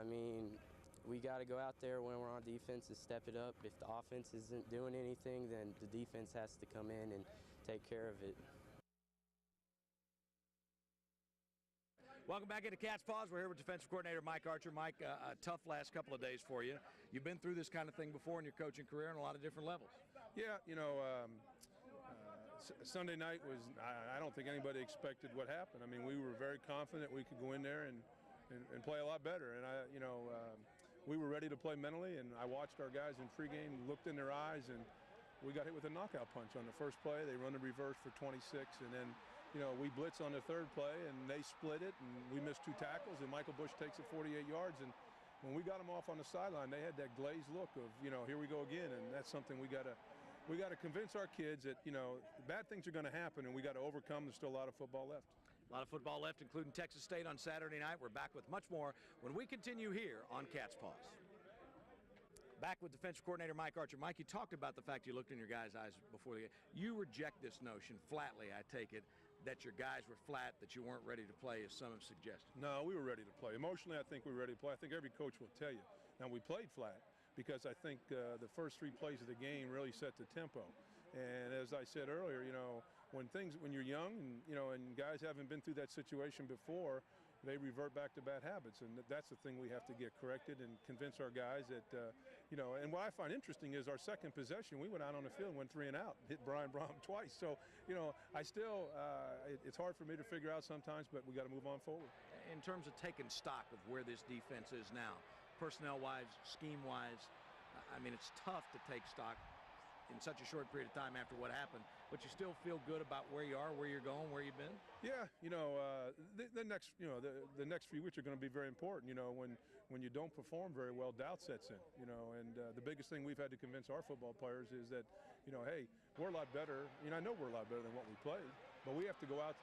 I mean, we got to go out there when we're on defense and step it up. If the offense isn't doing anything, then the defense has to come in and take care of it. Welcome back into Cats Pause. We're here with defensive coordinator Mike Archer. Mike, a tough last couple of days for you. You've been through this kind of thing before in your coaching career on a lot of different levels. Yeah, Sunday night was, I don't think anybody expected what happened. I mean, we were very confident we could go in there and play a lot better. And, we were ready to play mentally, and I watched our guys in pregame, looked in their eyes, and we got hit with a knockout punch on the first play. They run the reverse for 26, and then we blitz on the third play, and they split it, and we missed 2 tackles, and Michael Bush takes it 48 yards. And when we got them off on the sideline, they had that glazed look of, here we go again. And that's something we got to convince our kids that, bad things are going to happen, and we got to overcome. There's still a lot of football left. A lot of football left, including Texas State on Saturday night. We're back with much more when we continue here on Cats Pause. Back with defensive coordinator Mike Archer. Mike, you talked about the fact you looked in your guys' eyes before the game. You reject this notion flatly, I take it, that your guys were flat, that you weren't ready to play, as some have suggested. No, we were ready to play. Emotionally, I think we were ready to play. I think every coach will tell you. Now, we played flat because I think the first 3 plays of the game really set the tempo. And as I said earlier, when you're young and guys haven't been through that situation before, they revert back to bad habits, and that's the thing we have to get corrected and convince our guys that, and what I find interesting is our second possession, we went out on the field and went 3 and out, hit Brian Brom twice. So, I still, it's hard for me to figure out sometimes, but we got to move on forward. In terms of taking stock of where this defense is now, personnel-wise, scheme-wise, I mean, it's tough to take stock in such a short period of time after what happened, but you still feel good about where you are, where you're going, where you've been? Yeah, the next few weeks are going to be very important. When you don't perform very well, doubt sets in. And the biggest thing we've had to convince our football players is that, hey, we're a lot better. I know we're a lot better than what we played, but we have to go out,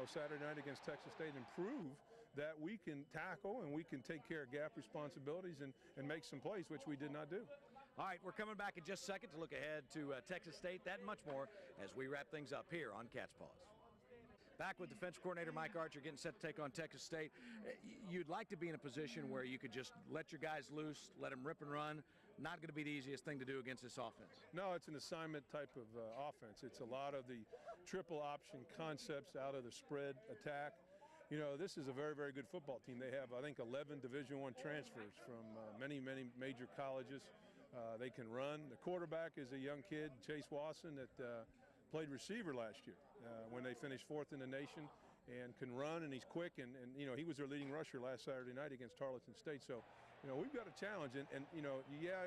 Saturday night against Texas State and prove that we can tackle and we can take care of gap responsibilities and make some plays, which we did not do. All right, we're coming back in just a second to look ahead to Texas State, that and much more as we wrap things up here on Cats Pause. Back with defensive coordinator Mike Archer getting set to take on Texas State. You'd like to be in a position where you could just let your guys loose, let them rip and run. Not going to be the easiest thing to do against this offense. No, it's an assignment type of offense. It's a lot of the triple option concepts out of the spread attack. This is a very, very good football team. They have, I think, 11 Division I transfers from many, many major colleges. They can run. The quarterback is a young kid, Chase Wasson, that played receiver last year when they finished 4th in the nation, and can run, and he's quick, and he was their leading rusher last Saturday night against Tarleton State. So, we've got a challenge, and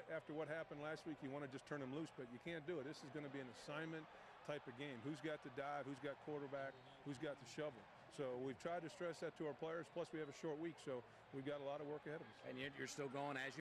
after what happened last week, you want to just turn them loose, but you can't do it. This is going to be an assignment type of game. Who's got the dive? Who's got quarterback? Who's got the shovel? So we've tried to stress that to our players, plus we have a short week, so we've got a lot of work ahead of us. And yet you're still going as you